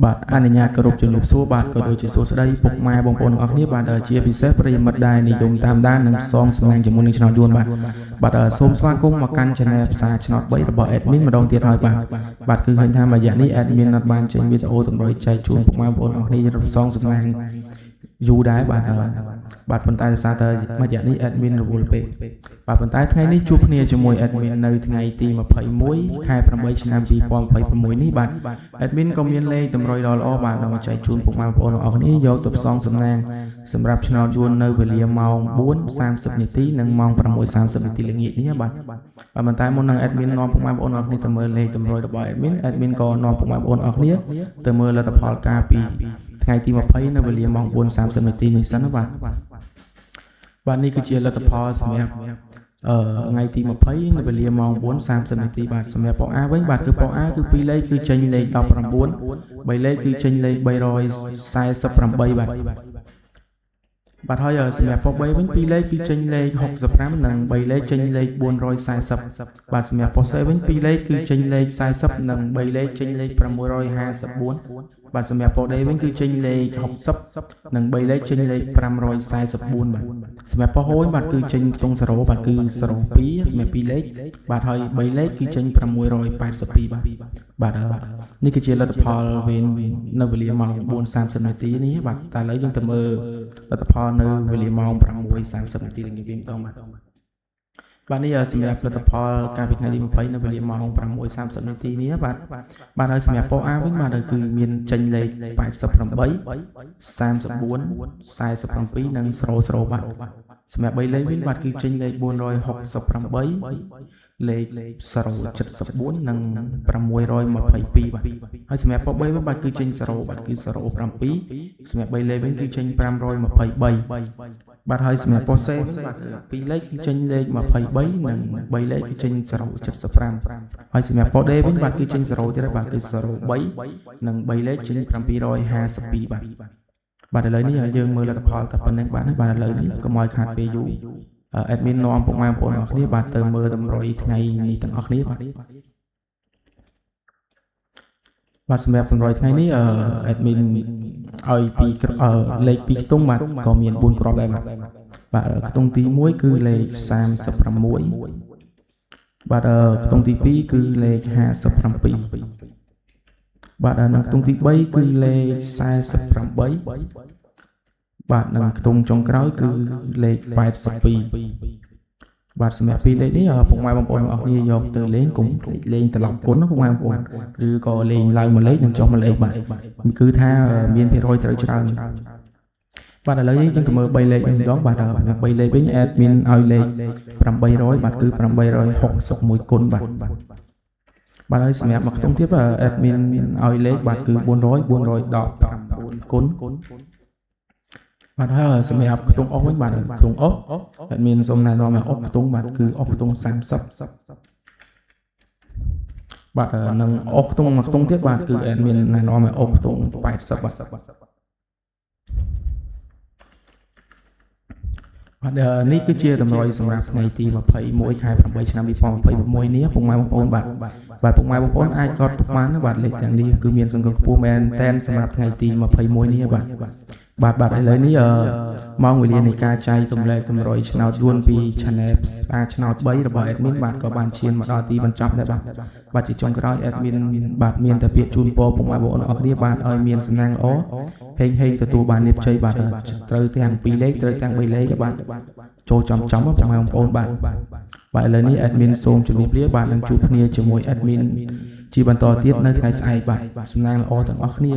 បាទអនុញ្ញាតគោរពជំរាបសួរបាទក៏ដូចជាសួស្តីពុកម៉ែបងប្អូនទាំងអស់គ្នាបាទជាពិសេសប្រិយមិត្តដែលនិយមតាមដាននិងសងសំណាងជាមួយនឹងឆ្នោតយួនបាទសូមស្វាគមន៍មកកាន់ Channel ផ្សាយឆ្នោត3របស់ Admin ម្ដងទៀតហើយបាទគឺឃើញថារយៈនេះ Admin អត់បានចេញវីដេអូតម្រុយចែកជូនពុកម៉ែបងប្អូនទាំងអស់គ្នារំសងសំណាងយូរដែរបាទប៉ុន្តែដោយសារតែរយៈនេះ Admin រវល់ពេកបាទប៉ុន្តែថ្ងៃនេះជួបគ្នាជាមួយ Admin នៅថ្ងៃទី21ខែ8ឆ្នាំ2026នេះបាទ Admin ក៏មានលេខតម្រុយល្អៗបាទដល់មកចែកជូនពុកម៉ែបងប្អូនទាំងអស់គ្នាយកទៅផ្សងសំណាងសម្រាប់ឆ្នោតយួននៅវេលាម៉ោង 4:30 នាទីនិងម៉ោង 6:30 នាទីល្ងាចនេះបាទប៉ុន្តែមុននឹង Admin នាំពុកម៉ែបងប្អូនទាំងអស់គ្នាទៅមើលលេខតម្រុយរបស់ Admin ក៏នាំពុកម៉ែបងប្អូនទាំងអស់គ្នាទៅមើលលទ្ធផលការពីថ្ងៃទី20នៅវេលាម៉ោង 4:30 នាទីនេះសិនណាបាទនេះគឺជាលទ្ធផលសម្រាប់ថ្ងៃទី20នៅវេលាម៉ោង 4:30 នាទីបាទសម្រាប់ពក A វិញបាទគឺពក A គឺ2លេខគឺចេញលេខ19 3លេខគឺចេញលេខ348បាទហើយសម្រាប់ពក B វិញ2លេខគឺចេញលេខ65និង3លេខចេញលេខ440បាទសម្រាប់ពក C វិញ2លេខគឺចេញលេខ40និង3លេខចេញលេខ654បាទសម្រាប់ពក D វិញគឺចេញលេខ60និង3លេខចេញលេខ544បាទសម្រាប់ពក H វិញបាទគឺចេញខ្ទង់0បាទគឺ02សម្រាប់2លេខបាទហើយ3លេខគឺចេញ682បាទនេះគឺជាលទ្ធផលវិញនៅវេលាម៉ោង 4:30 នាទីនេះបាទតែឥឡូវយើងទៅមើលលទ្ធផលនៅវេលាម៉ោង 6:30 នាទីល្ងាចវិញម្ដងបាទនេះសម្រាប់លទ្ធផលកាលពីថ្ងៃទី20នៅវេលាម៉ោង 6:30 នាទីនេះបាទហើយសម្រាប់ពក A វិញបាទគឺមានចេញលេខ88 34 47និង00បាទសម្រាប់3លេខវិញបាទគឺចេញលេខ468លេខ074និង622បាទហើយសម្រាប់ពក B វិញបាទគឺចេញ0បាទគឺ07សម្រាប់3លេខវិញគឺចេញ523បាទហើយសម្រាប់ពក C វិញបាទ2លេខគឺចេញលេខ23និង3លេខគឺចេញ075ហើយសម្រាប់ពក D វិញបាទគឺចេញ0ទៀតបាទគឺ03និង3លេខចេញ752បាទឥឡូវនេះយើងមើលលទ្ធផលតែប៉ុណ្្នឹងបាទឥឡូវនេះកុំឲ្យខាតពេលយូរAdmin នាំពុកម៉ែបងប្អូនទាំងអស់គ្នាបាទទៅមើលតម្រុយថ្ងៃនេះទាំងអស់គ្នាបាទសម្រាប់តម្រុយថ្ងៃនេះAdmin ឲ្យពីលេខ2ខ្ទង់បាទក៏មាន4គ្រាប់ដែរបាទខ្ទង់ទី1គឺលេខ36បាទខ្ទង់ទី2គឺលេខ57បាទនិងខ្ទង់ទី3គឺលេខ48បាទនិងខ្ទង់ចុងក្រោយគឺលេខ82បាទសម្រាប់ពីរលេខនេះពុកម៉ែបងប្អូនទាំងអស់គ្នាយកទៅលេងកុំលេងត្រឡប់គុណណាពុកម៉ែបងប្អូនឬក៏លេងឡើងមួយលេខនិងចុះមួយលេខបាទគឺថាមានភាគរយត្រូវច្រើនបាទឥឡូវយើងទៅមើល3លេខម្ដងបាទ3លេខវិញ Admin ឲ្យលេខ800បាទគឺ861គុណបាទហើយសម្រាប់មួយខ្ទង់ទៀតបាទ Admin ឲ្យលេខបាទគឺ419គុណបាទហើយសម្រាប់ខ្ទង់អុសវិញបាទខ្ទង់អុសAdmin សូមណែនាំឲ្យអុសខ្ទង់បាទគឺអុសខ្ទង់30បាទនិងអុសខ្ទង់មួយខ្ទង់ទៀតបាទគឺAdmin ណែនាំឲ្យអុសខ្ទង់80បាទនេះគឺជាតម្រុយសម្រាប់ថ្ងៃទី21ខែ8ឆ្នាំ2026នេះពុកម៉ែបងប្អូនបាទពុកម៉ែបងប្អូនអាចកត់ទុកបានបាទលេខទាំងនេះគឺមានសង្ឃឹមខ្ពស់មែនតែនសម្រាប់ថ្ងៃទី21នេះបាទឥឡូវនេះម៉ោងវេលានៃការចែកទម្លែកតម្រុយឆ្នោតយួនពី Channel ឆ្នោត3របស់ Admin បាទក៏បានឈានមកដល់ទីបញ្ចប់ដែរបាទជាចុងក្រោយ Admin បាទមានតែពាក្យជូនពរពុកម៉ែបងប្អូនអរគ្នាបាទឲ្យមានសំណាងល្អហេងទទួលបានលាភជ័យបាទត្រូវទាំង2លេខត្រូវទាំង3លេខបាទចូលចំពុកម៉ែបងប្អូនបាទឥឡូវនេះ Admin សូមជម្រាបលាបាទនឹងជួបគ្នាជាមួយ Admin ជាបន្តទៀតនៅថ្ងៃស្អែកបាទសំណាងល្អទាំងអស់គ្នា